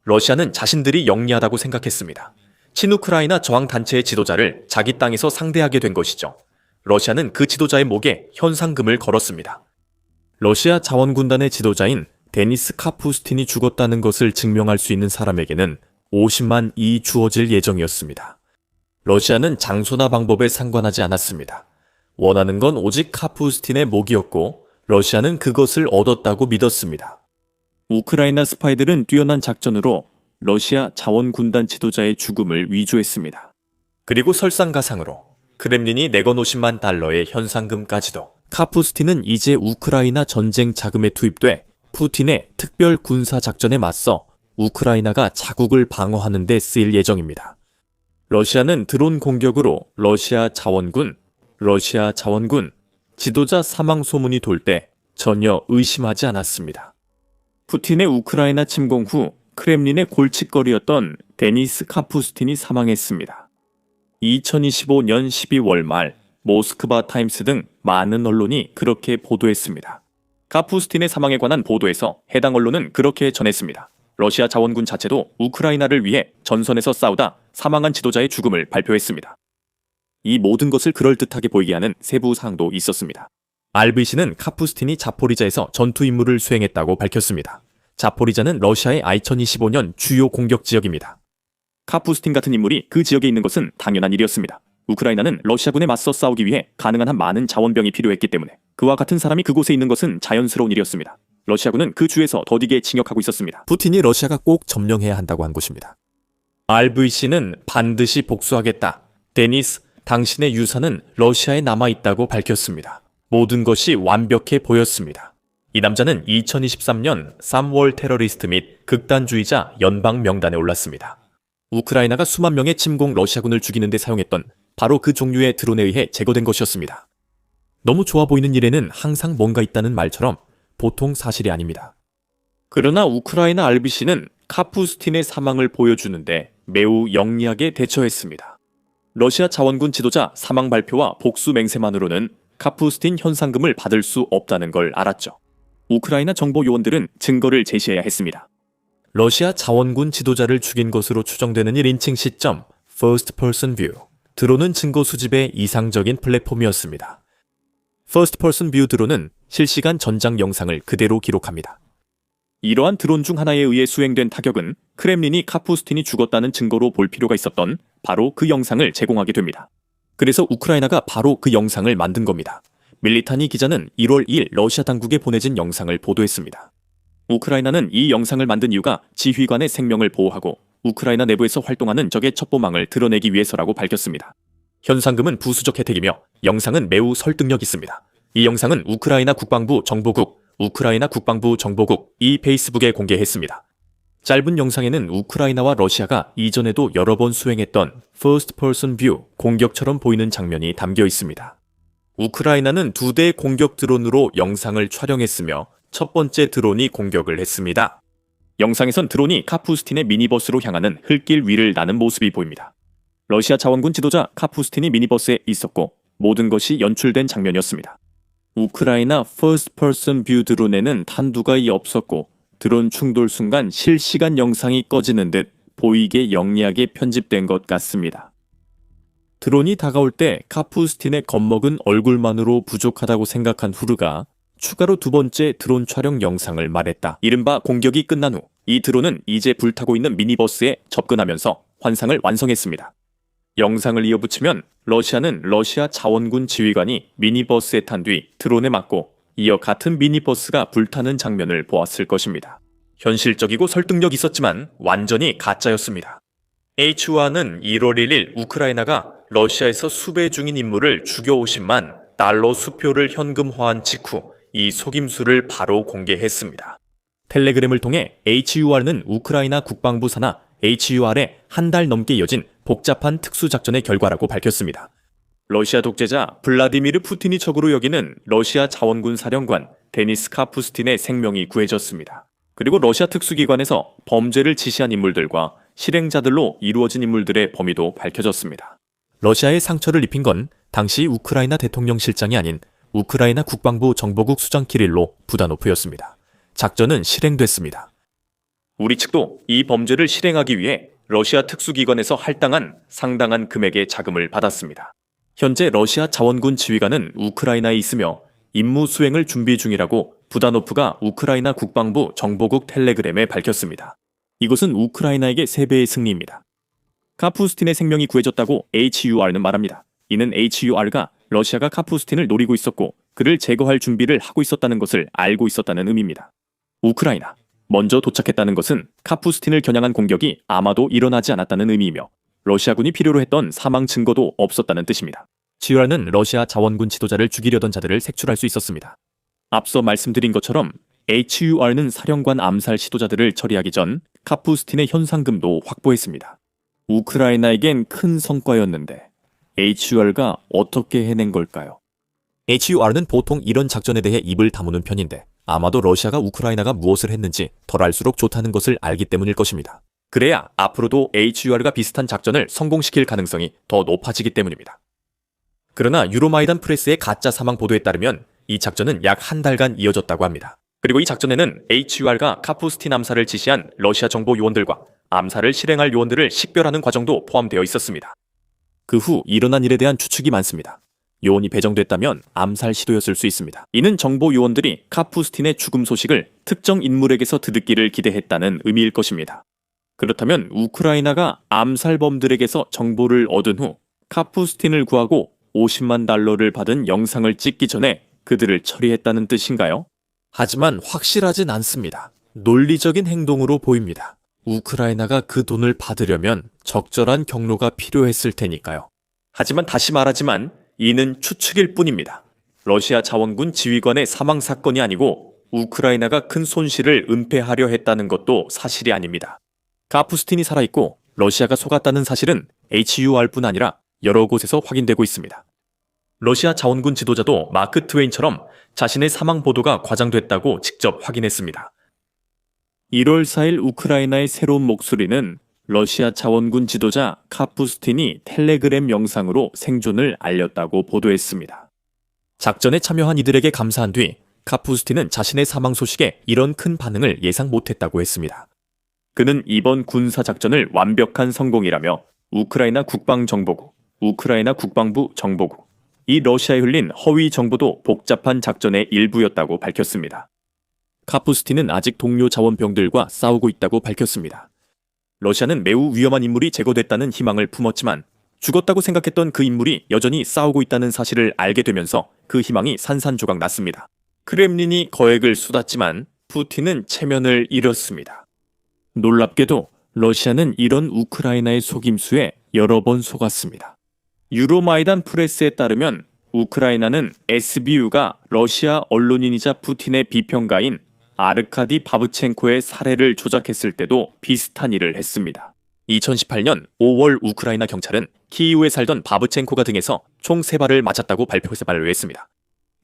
러시아는 자신들이 영리하다고 생각했습니다. 친우크라이나 저항단체의 지도자를 자기 땅에서 상대하게 된 것이죠. 러시아는 그 지도자의 목에 현상금을 걸었습니다. 러시아 자원군단의 지도자인 데니스 카푸스틴이 죽었다는 것을 증명할 수 있는 사람에게는 50만 이 주어질 예정이었습니다. 러시아는 장소나 방법에 상관하지 않았습니다. 원하는 건 오직 카푸스틴의 목이었고 러시아는 그것을 얻었다고 믿었습니다. 우크라이나 스파이들은 뛰어난 작전으로 러시아 자원군단 지도자의 죽음을 위조했습니다. 그리고 설상가상으로 크렘린이 내건 50만 달러의 현상금까지도. 카푸스틴은 이제 우크라이나 전쟁 자금에 투입돼 푸틴의 특별 군사 작전에 맞서 우크라이나가 자국을 방어하는 데 쓰일 예정입니다. 러시아는 드론 공격으로 러시아 자원군 지도자 사망 소문이 돌 때 전혀 의심하지 않았습니다. 푸틴의 우크라이나 침공 후 크렘린의 골칫거리였던 데니스 카푸스틴이 사망했습니다. 2025년 12월 말 모스크바 타임스 등 많은 언론이 그렇게 보도했습니다. 카푸스틴의 사망에 관한 보도에서 해당 언론은 그렇게 전했습니다. 러시아 자원군 자체도 우크라이나를 위해 전선에서 싸우다 사망한 지도자의 죽음을 발표했습니다. 이 모든 것을 그럴듯하게 보이게 하는 세부 사항도 있었습니다. RBC는 카푸스틴이 자포리자에서 전투 임무를 수행했다고 밝혔습니다. 자포리자는 러시아의 2025년 주요 공격 지역입니다. 카푸스틴 같은 인물이 그 지역에 있는 것은 당연한 일이었습니다. 우크라이나는 러시아군에 맞서 싸우기 위해 가능한 한 많은 자원병이 필요했기 때문에 그와 같은 사람이 그곳에 있는 것은 자연스러운 일이었습니다. 러시아군은 그 주에서 더디게 징역하고 있었습니다. 푸틴이 러시아가 꼭 점령해야 한다고 한 곳입니다. RVC는 반드시 복수하겠다. 데니스, 당신의 유산은 러시아에 남아있다고 밝혔습니다. 모든 것이 완벽해 보였습니다. 이 남자는 2023년 3월 테러리스트 및 극단주의자 연방 명단에 올랐습니다. 우크라이나가 수만 명의 침공 러시아군을 죽이는 데 사용했던 바로 그 종류의 드론에 의해 제거된 것이었습니다. 너무 좋아 보이는 일에는 항상 뭔가 있다는 말처럼 보통 사실이 아닙니다. 그러나 우크라이나 RBC는 카푸스틴의 사망을 보여주는데 매우 영리하게 대처했습니다. 러시아 자원군 지도자 사망 발표와 복수 맹세만으로는 카푸스틴 현상금을 받을 수 없다는 걸 알았죠. 우크라이나 정보 요원들은 증거를 제시해야 했습니다. 러시아 자원군 지도자를 죽인 것으로 추정되는 1인칭 시점, First Person View. 드론은 증거 수집의 이상적인 플랫폼이었습니다. First Person View 드론은 실시간 전장 영상을 그대로 기록합니다. 이러한 드론 중 하나에 의해 수행된 타격은 크렘린이 카푸스틴이 죽었다는 증거로 볼 필요가 있었던 바로 그 영상을 제공하게 됩니다. 그래서 우크라이나가 바로 그 영상을 만든 겁니다. 밀리타니 기자는 1월 2일 러시아 당국에 보내진 영상을 보도했습니다. 우크라이나는 이 영상을 만든 이유가 지휘관의 생명을 보호하고 우크라이나 내부에서 활동하는 적의 첩보망을 드러내기 위해서라고 밝혔습니다. 현상금은 부수적 혜택이며 영상은 매우 설득력 있습니다. 이 영상은 우크라이나 국방부 정보국 이 페이스북에 공개했습니다. 짧은 영상에는 우크라이나와 러시아가 이전에도 여러 번 수행했던 First Person View 공격처럼 보이는 장면이 담겨 있습니다. 우크라이나는 2대의 공격 드론으로 영상을 촬영했으며 첫 번째 드론이 공격을 했습니다. 영상에선 드론이 카푸스틴의 미니버스로 향하는 흙길 위를 나는 모습이 보입니다. 러시아 자원군 지도자 카푸스틴이 미니버스에 있었고 모든 것이 연출된 장면이었습니다. 우크라이나 First Person View 드론에는 탄두가 없었고 드론 충돌 순간 실시간 영상이 꺼지는 듯 보이게 영리하게 편집된 것 같습니다. 드론이 다가올 때 카푸스틴의 겁먹은 얼굴만으로 부족하다고 생각한 후르가 추가로 두 번째 드론 촬영 영상을 말했다. 이른바 공격이 끝난 후 이 드론은 이제 불타고 있는 미니버스에 접근하면서 환상을 완성했습니다. 영상을 이어붙이면 러시아는 러시아 자원군 지휘관이 미니버스에 탄 뒤 드론에 맞고 이어 같은 미니버스가 불타는 장면을 보았을 것입니다. 현실적이고 설득력 있었지만 완전히 가짜였습니다. H와는 1월 1일 우크라이나가 러시아에서 수배 중인 인물을 죽여 50만 달러 수표를 현금화한 직후 이 속임수를 바로 공개했습니다. 텔레그램을 통해 HUR는 우크라이나 국방부 산하 HUR에 한 달 넘게 이어진 복잡한 특수작전의 결과라고 밝혔습니다. 러시아 독재자 블라디미르 푸틴이 적으로 여기는 러시아 자원군 사령관 데니스 카푸스틴의 생명이 구해졌습니다. 그리고 러시아 특수기관에서 범죄를 지시한 인물들과 실행자들로 이루어진 인물들의 범위도 밝혀졌습니다. 러시아에 상처를 입힌 건 당시 우크라이나 대통령 실장이 아닌 우크라이나 국방부 정보국 수장 키릴로 부다노프였습니다. 작전은 실행됐습니다. 우리 측도 이 범죄를 실행하기 위해 러시아 특수기관에서 할당한 상당한 금액의 자금을 받았습니다. 현재 러시아 자원군 지휘관은 우크라이나에 있으며 임무 수행을 준비 중이라고 부다노프가 우크라이나 국방부 정보국 텔레그램에 밝혔습니다. 이것은 우크라이나에게 3배의 승리입니다. 카푸스틴의 생명이 구해졌다고 HUR는 말합니다. 이는 HUR가 러시아가 카푸스틴을 노리고 있었고 그를 제거할 준비를 하고 있었다는 것을 알고 있었다는 의미입니다. 우크라이나, 먼저 도착했다는 것은 카푸스틴을 겨냥한 공격이 아마도 일어나지 않았다는 의미이며 러시아군이 필요로 했던 사망 증거도 없었다는 뜻입니다. HUR는 러시아 자원군 지도자를 죽이려던 자들을 색출할 수 있었습니다. 앞서 말씀드린 것처럼 HUR는 사령관 암살 시도자들을 처리하기 전 카푸스틴의 현상금도 확보했습니다. 우크라이나에겐 큰 성과였는데 HUR가 어떻게 해낸 걸까요? HUR는 보통 이런 작전에 대해 입을 다무는 편인데 아마도 러시아가 우크라이나가 무엇을 했는지 덜 알수록 좋다는 것을 알기 때문일 것입니다. 그래야 앞으로도 HUR가 비슷한 작전을 성공시킬 가능성이 더 높아지기 때문입니다. 그러나 유로마이단 프레스의 가짜 사망 보도에 따르면 이 작전은 약 한 달간 이어졌다고 합니다. 그리고 이 작전에는 HUR가 카푸스틴 암살을 지시한 러시아 정보 요원들과 암살을 실행할 요원들을 식별하는 과정도 포함되어 있었습니다. 그 후 일어난 일에 대한 추측이 많습니다. 요원이 배정됐다면 암살 시도였을 수 있습니다. 이는 정보 요원들이 카푸스틴의 죽음 소식을 특정 인물에게서 듣기를 기대했다는 의미일 것입니다. 그렇다면 우크라이나가 암살범들에게서 정보를 얻은 후 카푸스틴을 구하고 50만 달러를 받은 영상을 찍기 전에 그들을 처리했다는 뜻인가요? 하지만 확실하진 않습니다. 논리적인 행동으로 보입니다. 우크라이나가 그 돈을 받으려면 적절한 경로가 필요했을 테니까요. 하지만 다시 말하지만 이는 추측일 뿐입니다. 러시아 자원군 지휘관의 사망 사건이 아니고 우크라이나가 큰 손실을 은폐하려 했다는 것도 사실이 아닙니다. 카푸스틴이 살아있고 러시아가 속았다는 사실은 HUR뿐 아니라 여러 곳에서 확인되고 있습니다. 러시아 자원군 지도자도 마크 트웨인처럼 자신의 사망 보도가 과장됐다고 직접 확인했습니다. 1월 4일 우크라이나의 새로운 목소리는 러시아 자원군 지도자 카푸스틴이 텔레그램 영상으로 생존을 알렸다고 보도했습니다. 작전에 참여한 이들에게 감사한 뒤 카푸스틴은 자신의 사망 소식에 이런 큰 반응을 예상 못했다고 했습니다. 그는 이번 군사작전을 완벽한 성공이라며 우크라이나 국방정보국, 우크라이나 국방부 정보국, 이 러시아에 흘린 허위 정보도 복잡한 작전의 일부였다고 밝혔습니다. 카푸스틴은 아직 동료 자원병들과 싸우고 있다고 밝혔습니다. 러시아는 매우 위험한 인물이 제거됐다는 희망을 품었지만 죽었다고 생각했던 그 인물이 여전히 싸우고 있다는 사실을 알게 되면서 그 희망이 산산조각 났습니다. 크렘린이 거액을 쏟았지만 푸틴은 체면을 잃었습니다. 놀랍게도 러시아는 이런 우크라이나의 속임수에 여러 번 속았습니다. 유로마이단 프레스에 따르면 우크라이나는 SBU가 러시아 언론인이자 푸틴의 비평가인 아르카디 바브첸코의 사례를 조작했을 때도 비슷한 일을 했습니다. 2018년 5월 우크라이나 경찰은 키이우에 살던 바브첸코가 등에서 총 3발을 맞았다고 발표해서 반려했습니다.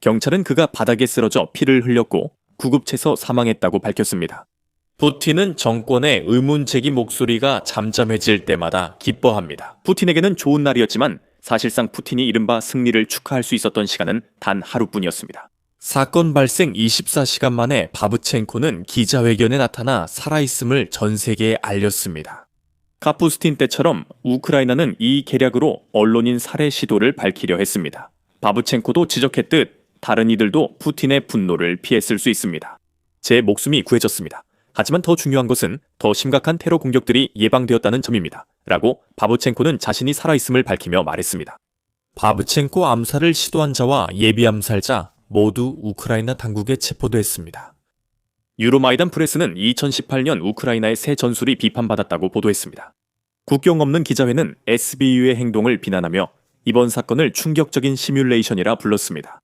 경찰은 그가 바닥에 쓰러져 피를 흘렸고 구급체서 사망했다고 밝혔습니다. 푸틴은 정권의 의문제기 목소리가 잠잠해질 때마다 기뻐합니다. 푸틴에게는 좋은 날이었지만 사실상 푸틴이 이른바 승리를 축하할 수 있었던 시간은 단 하루뿐이었습니다. 사건 발생 24시간 만에 바브첸코는 기자회견에 나타나 살아있음을 전 세계에 알렸습니다. 카푸스틴 때처럼 우크라이나는 이 계략으로 언론인 살해 시도를 밝히려 했습니다. 바브첸코도 지적했듯 다른 이들도 푸틴의 분노를 피했을 수 있습니다. 제 목숨이 구해졌습니다. 하지만 더 중요한 것은 더 심각한 테러 공격들이 예방되었다는 점입니다. 라고 바브첸코는 자신이 살아있음을 밝히며 말했습니다. 바브첸코 암살을 시도한 자와 예비 암살자 모두 우크라이나 당국에 체포됐습니다. 유로마이단 프레스는 2018년 우크라이나의 새 전술이 비판받았다고 보도했습니다. 국경 없는 기자회는 SBU의 행동을 비난하며 이번 사건을 충격적인 시뮬레이션이라 불렀습니다.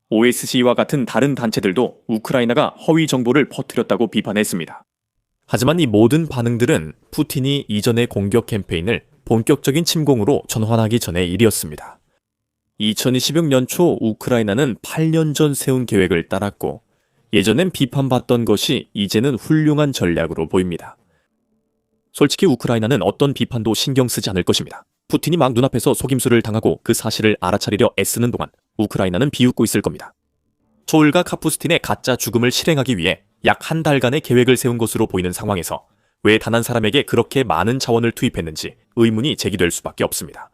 OSCE와 같은 다른 단체들도 우크라이나가 허위 정보를 퍼뜨렸다고 비판했습니다. 하지만 이 모든 반응들은 푸틴이 이전의 공격 캠페인을 본격적인 침공으로 전환하기 전의 일이었습니다. 2026년 초 우크라이나는 8년 전 세운 계획을 따랐고 예전엔 비판받던 것이 이제는 훌륭한 전략으로 보입니다. 솔직히 우크라이나는 어떤 비판도 신경 쓰지 않을 것입니다. 푸틴이 막 눈앞에서 속임수를 당하고 그 사실을 알아차리려 애쓰는 동안 우크라이나는 비웃고 있을 겁니다. 초울과 카푸스틴의 가짜 죽음을 실행하기 위해 약 한 달간의 계획을 세운 것으로 보이는 상황에서 왜 단 한 사람에게 그렇게 많은 자원을 투입했는지 의문이 제기될 수밖에 없습니다.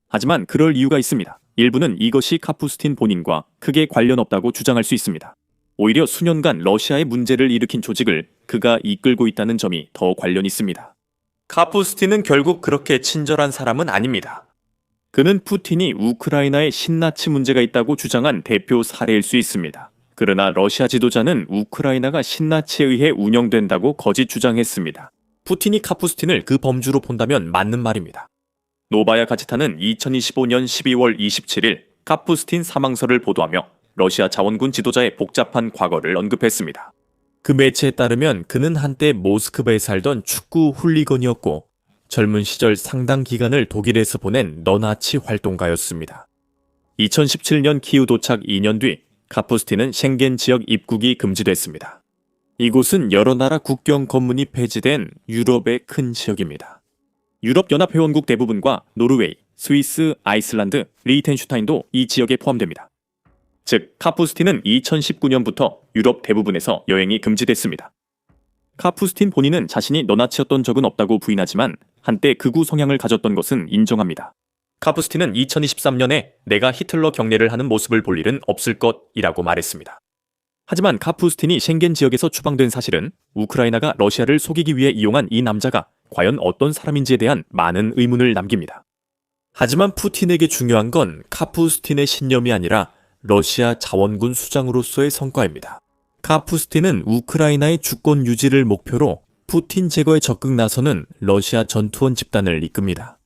하지만 그럴 이유가 있습니다. 일부는 이것이 카푸스틴 본인과 크게 관련 없다고 주장할 수 있습니다. 오히려 수년간 러시아의 문제를 일으킨 조직을 그가 이끌고 있다는 점이 더 관련 있습니다. 카푸스틴은 결국 그렇게 친절한 사람은 아닙니다. 그는 푸틴이 우크라이나에 신나치 문제가 있다고 주장한 대표 사례일 수 있습니다. 그러나 러시아 지도자는 우크라이나가 신나치에 의해 운영된다고 거짓 주장했습니다. 푸틴이 카푸스틴을 그 범주로 본다면 맞는 말입니다. 노바야 가제타는 2025년 12월 27일 카푸스틴 사망설을 보도하며 러시아 자원군 지도자의 복잡한 과거를 언급했습니다. 그 매체에 따르면 그는 한때 모스크바에 살던 축구 훌리건이었고 젊은 시절 상당 기간을 독일에서 보낸 너나치 활동가였습니다. 2017년 키우 도착 2년 뒤 카푸스틴은 쉥겐 지역 입국이 금지됐습니다. 이곳은 여러 나라 국경 검문이 폐지된 유럽의 큰 지역입니다. 유럽연합회원국 대부분과 노르웨이, 스위스, 아이슬란드, 리히텐슈타인도 이 지역에 포함됩니다. 즉, 카푸스틴은 2019년부터 유럽 대부분에서 여행이 금지됐습니다. 카푸스틴 본인은 자신이 너나치였던 적은 없다고 부인하지만 한때 극우 성향을 가졌던 것은 인정합니다. 카푸스틴은 2023년에 내가 히틀러 경례를 하는 모습을 볼 일은 없을 것이라고 말했습니다. 하지만 카푸스틴이 쉥겐 지역에서 추방된 사실은 우크라이나가 러시아를 속이기 위해 이용한 이 남자가 과연 어떤 사람인지에 대한 많은 의문을 남깁니다. 하지만 푸틴에게 중요한 건 카푸스틴의 신념이 아니라 러시아 자원군 수장으로서의 성과입니다. 카푸스틴은 우크라이나의 주권 유지를 목표로 푸틴 제거에 적극 나서는 러시아 전투원 집단을 이끕니다.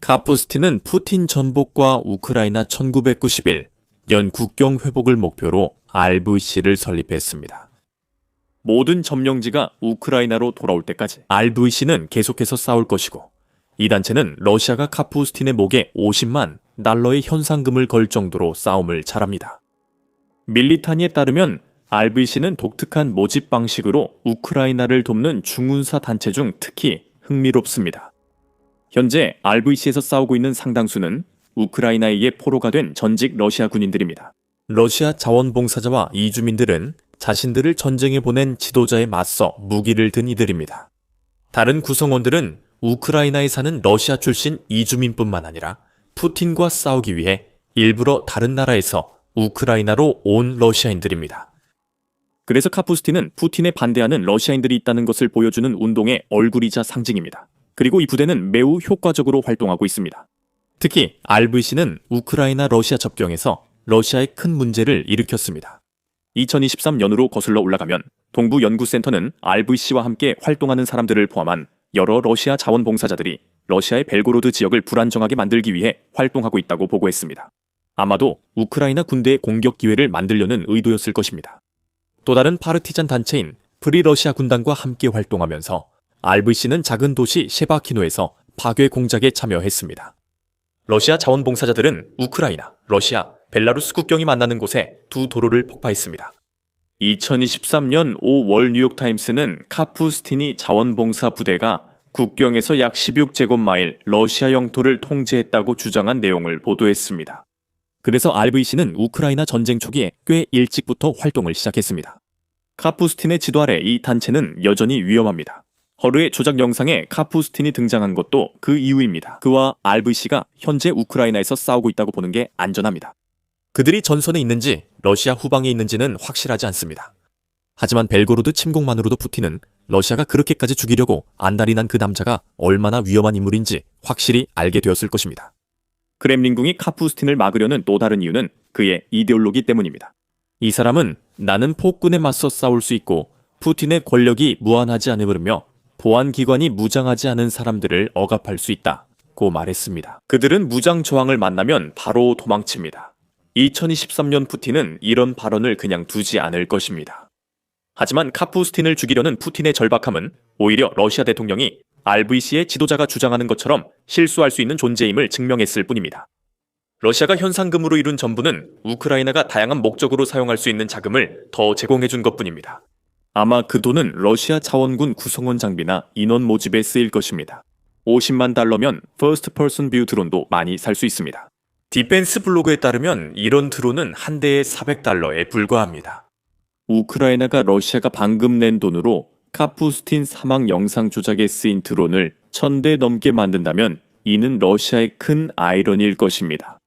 카푸스틴은 푸틴 전복과 우크라이나 1991년 국경 회복을 목표로 RVC를 설립했습니다. 모든 점령지가 우크라이나로 돌아올 때까지 RVC는 계속해서 싸울 것이고 이 단체는 러시아가 카푸스틴의 목에 50만 달러의 현상금을 걸 정도로 싸움을 잘합니다. 밀리타니에 따르면 RVC는 독특한 모집 방식으로 우크라이나를 돕는 중군사 단체 중 특히 흥미롭습니다. 현재 RVC에서 싸우고 있는 상당수는 우크라이나에 의해 포로가 된 전직 러시아 군인들입니다. 러시아 자원봉사자와 이주민들은 자신들을 전쟁에 보낸 지도자에 맞서 무기를 든 이들입니다. 다른 구성원들은 우크라이나에 사는 러시아 출신 이주민뿐만 아니라 푸틴과 싸우기 위해 일부러 다른 나라에서 우크라이나로 온 러시아인들입니다. 그래서 카푸스틴은 푸틴에 반대하는 러시아인들이 있다는 것을 보여주는 운동의 얼굴이자 상징입니다. 그리고 이 부대는 매우 효과적으로 활동하고 있습니다. 특히 RVC는 우크라이나 러시아 접경에서 러시아의 큰 문제를 일으켰습니다. 2023년으로 거슬러 올라가면 동부연구센터는 RVC와 함께 활동하는 사람들을 포함한 여러 러시아 자원봉사자들이 러시아의 벨고로드 지역을 불안정하게 만들기 위해 활동하고 있다고 보고했습니다. 아마도 우크라이나 군대의 공격 기회를 만들려는 의도였을 것입니다. 또 다른 파르티잔 단체인 프리러시아 군단과 함께 활동하면서 RVC는 작은 도시 셰바키노에서 파괴 공작에 참여했습니다. 러시아 자원봉사자들은 우크라이나, 러시아, 벨라루스 국경이 만나는 곳에 두 도로를 폭파했습니다. 2023년 5월 뉴욕타임스는 카푸스틴이 자원봉사 부대가 국경에서 약 16제곱마일 러시아 영토를 통제했다고 주장한 내용을 보도했습니다. 그래서 RVC는 우크라이나 전쟁 초기에 꽤 일찍부터 활동을 시작했습니다. 카푸스틴의 지도 아래 이 단체는 여전히 위험합니다. 허르의 조작 영상에 카푸스틴이 등장한 것도 그 이유입니다. 그와 RVC가 현재 우크라이나에서 싸우고 있다고 보는 게 안전합니다. 그들이 전선에 있는지 러시아 후방에 있는지는 확실하지 않습니다. 하지만 벨고로드 침공만으로도 푸틴은 러시아가 그렇게까지 죽이려고 안달이 난 그 남자가 얼마나 위험한 인물인지 확실히 알게 되었을 것입니다. 크렘린궁이 카푸스틴을 막으려는 또 다른 이유는 그의 이데올로기 때문입니다. 이 사람은 나는 폭군에 맞서 싸울 수 있고 푸틴의 권력이 무한하지 않으며 보안기관이 무장하지 않은 사람들을 억압할 수 있다고 말했습니다. 그들은 무장 저항을 만나면 바로 도망칩니다. 2023년 푸틴은 이런 발언을 그냥 두지 않을 것입니다. 하지만 카푸스틴을 죽이려는 푸틴의 절박함은 오히려 러시아 대통령이 RVC의 지도자가 주장하는 것처럼 실수할 수 있는 존재임을 증명했을 뿐입니다. 러시아가 현상금으로 이룬 전부는 우크라이나가 다양한 목적으로 사용할 수 있는 자금을 더 제공해준 것뿐입니다. 아마 그 돈은 러시아 자원군 구성원 장비나 인원 모집에 쓰일 것입니다. 50만 달러면 퍼스트 퍼슨 뷰 드론도 많이 살 수 있습니다. 디펜스 블로그에 따르면 이런 드론은 한 대에 $400에 불과합니다. 우크라이나가 러시아가 방금 낸 돈으로 카푸스틴 사망 영상 조작에 쓰인 드론을 1000대 넘게 만든다면 이는 러시아의 큰 아이러니일 것입니다.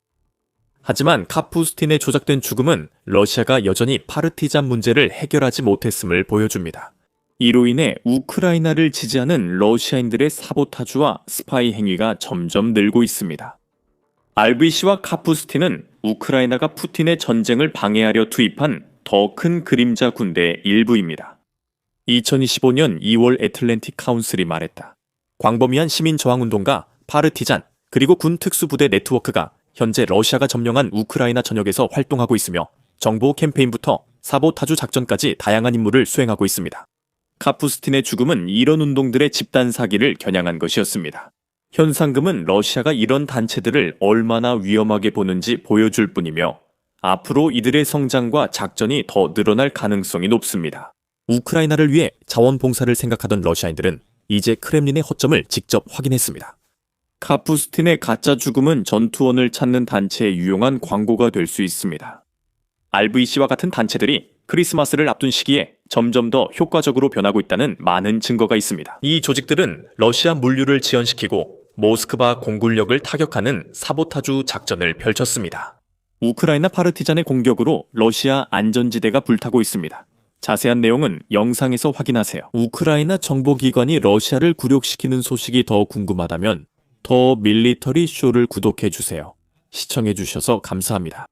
하지만 카푸스틴의 조작된 죽음은 러시아가 여전히 파르티잔 문제를 해결하지 못했음을 보여줍니다. 이로 인해 우크라이나를 지지하는 러시아인들의 사보타주와 스파이 행위가 점점 늘고 있습니다. RBC와 카푸스틴은 우크라이나가 푸틴의 전쟁을 방해하려 투입한 더 큰 그림자 군대의 일부입니다. 2025년 2월 애틀랜틱 카운슬이 말했다. 광범위한 시민 저항운동가, 파르티잔, 그리고 군 특수부대 네트워크가 현재 러시아가 점령한 우크라이나 전역에서 활동하고 있으며 정보 캠페인부터 사보타주 작전까지 다양한 임무를 수행하고 있습니다. 카푸스틴의 죽음은 이런 운동들의 집단 사기를 겨냥한 것이었습니다. 현상금은 러시아가 이런 단체들을 얼마나 위험하게 보는지 보여줄 뿐이며 앞으로 이들의 성장과 작전이 더 늘어날 가능성이 높습니다. 우크라이나를 위해 자원봉사를 생각하던 러시아인들은 이제 크렘린의 허점을 직접 확인했습니다. 카푸스틴의 가짜 죽음은 전투원을 찾는 단체의 유용한 광고가 될 수 있습니다. RVC와 같은 단체들이 크리스마스를 앞둔 시기에 점점 더 효과적으로 변하고 있다는 많은 증거가 있습니다. 이 조직들은 러시아 물류를 지연시키고 모스크바 공군력을 타격하는 사보타주 작전을 펼쳤습니다. 우크라이나 파르티잔의 공격으로 러시아 안전지대가 불타고 있습니다. 자세한 내용은 영상에서 확인하세요. 우크라이나 정보기관이 러시아를 굴욕시키는 소식이 더 궁금하다면 더 밀리터리 쇼를 구독해주세요. 시청해주셔서 감사합니다.